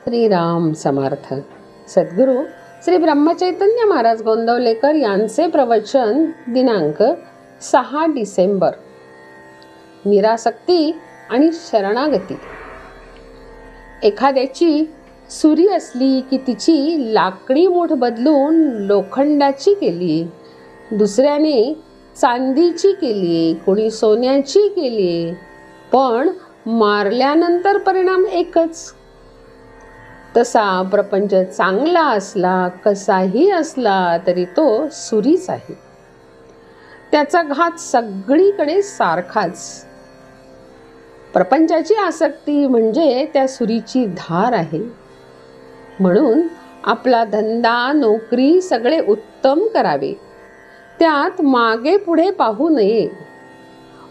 श्रीराम समर्थ. सद्गुरू श्री ब्रह्मचैतन्य महाराज गोंदवलेकर यांचे प्रवचन दिनांक 6 डिसेंबर. निरासक्ती आणि शरणागती. एखाद्याची सुरी असली की तिची लाकडी मूठ बदलून लोखंडाची केली, दुसऱ्याने चांदीची केली, कोणी सोन्याची केली, पण मारल्यानंतर परिणाम एकच. तसा प्रपंच चांगला असला, कसाही असला तरी तो सुरीच आहे. त्याचा घात सगळीकडे सारखाच. प्रपंचाची आसक्ती म्हणजे त्या सुरीची धार आहे. म्हणून आपला धंदा, नोकरी सगळे उत्तम करावे, त्यात मागे पुढे पाहू नये.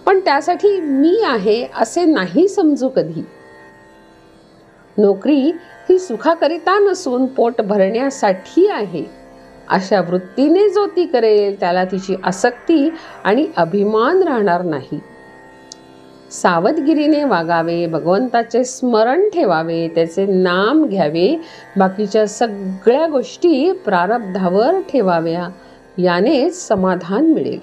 पण त्यासाठी मी आहे असे नाही समजू कधी. नोकरी ही सुखाकरिता नसून पोट भरण्यासाठी आहे, अशा वृत्तीने जो ती करेल त्याला तिची आसक्ती आणि अभिमान राहणार नाही. सावधगिरीने वागावे, भगवंताचे स्मरण ठेवावे, त्याचे नाम घ्यावे, बाकीच्या सगळ्या गोष्टी प्रारब्धावर ठेवाव्या. यानेच समाधान मिळेल.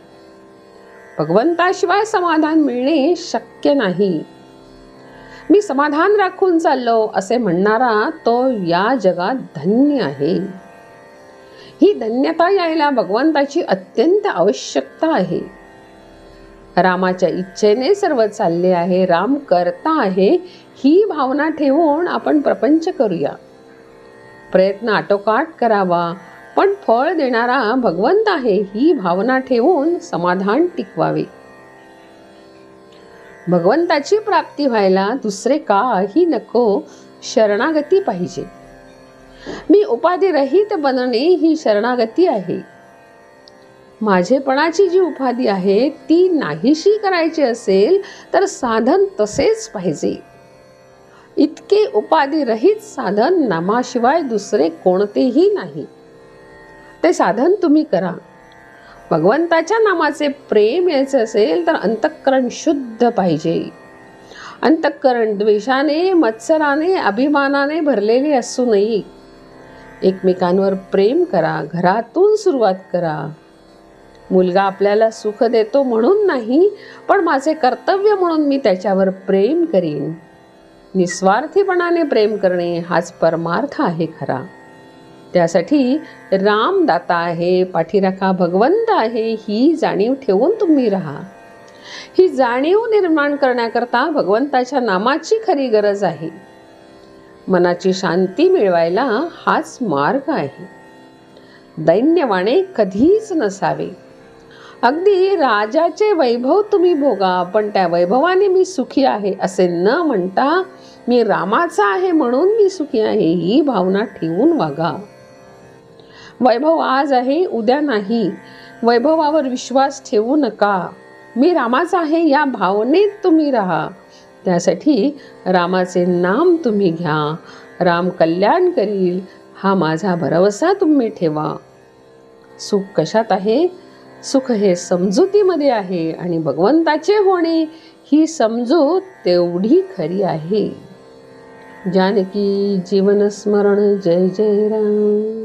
भगवंताशिवाय समाधान मिळणे शक्य नाही. मी समाधान राखून चाललो असे म्हणणारा तो या जगात धन्य आहे. ही धन्यता यायला भगवंताची अत्यंत आवश्यकता आहे. रामाच्या इच्छेने सर्व चालले आहे, राम करता आहे, ही भावना ठेवून आपण प्रपंच करूया. प्रयत्न आटोकाट करावा, पण फळ देणारा भगवंत आहे ही भावना ठेवून समाधान टिकवावे. भगवंताची प्राप्ती व्हायला दुसरे काही नको, शरणागती पाहिजे. मी उपाधी रहित बनणे ही शरणागती आहे. माझेपणाची जी उपाधी आहे ती नाहीशी करायची असेल तर साधन तसेच पाहिजे. इतके उपाधी रहित साधन नामाशिवाय दुसरे कोणतेही नाही. ते साधन तुम्ही करा. भगवंताच्या नामाचे प्रेम यायचे असेल तर अंतःकरण शुद्ध पाहिजे. अंतःकरण द्वेषाने, मत्सराने, अभिमानाने भरलेले असू नये. एकमेकांवर प्रेम करा. घरातून सुरुवात करा. मुलगा आपल्याला सुख देतो म्हणून नाही, पण माझे कर्तव्य म्हणून मी त्याच्यावर प्रेम करीन. निस्वार्थीपणाने प्रेम करणे हाच परमार्थ आहे खरा. त्यासाठी राम दाता आहे, पाठीराखा भगवंत आहे, ही जाणीव ठेवून तुम्ही राहा. ही जाणीव निर्माण करण्याकरता भगवंताच्या नामाची खरी गरज आहे. मनाची शांती मिळवायला हाच मार्ग आहे. दैन्यवाणे कधीच नसावे. अगदी राजाचे वैभव तुम्ही भोगा, पण त्या वैभवाने मी सुखी आहे असे न म्हणता मी रामाचा आहे म्हणून मी सुखी आहे ही भावना ठेवून वागा. वैभव आज आहे, उद्या नाही. वैभवावर विश्वास ठेवू नका. मी रामाचा आहे या भावनेत तुम्ही राहा. त्यासाठी रामाचे नाम तुम्ही घ्या. राम कल्याण करील हा माझा भरवसा तुम्ही ठेवा. सुख कशात आहे? सुख हे समजुतीमध्ये आहे आणि भगवंताचे होणे ही समजूत तेवढी खरी आहे. जानकी जीवन स्मरण. जय जय राम.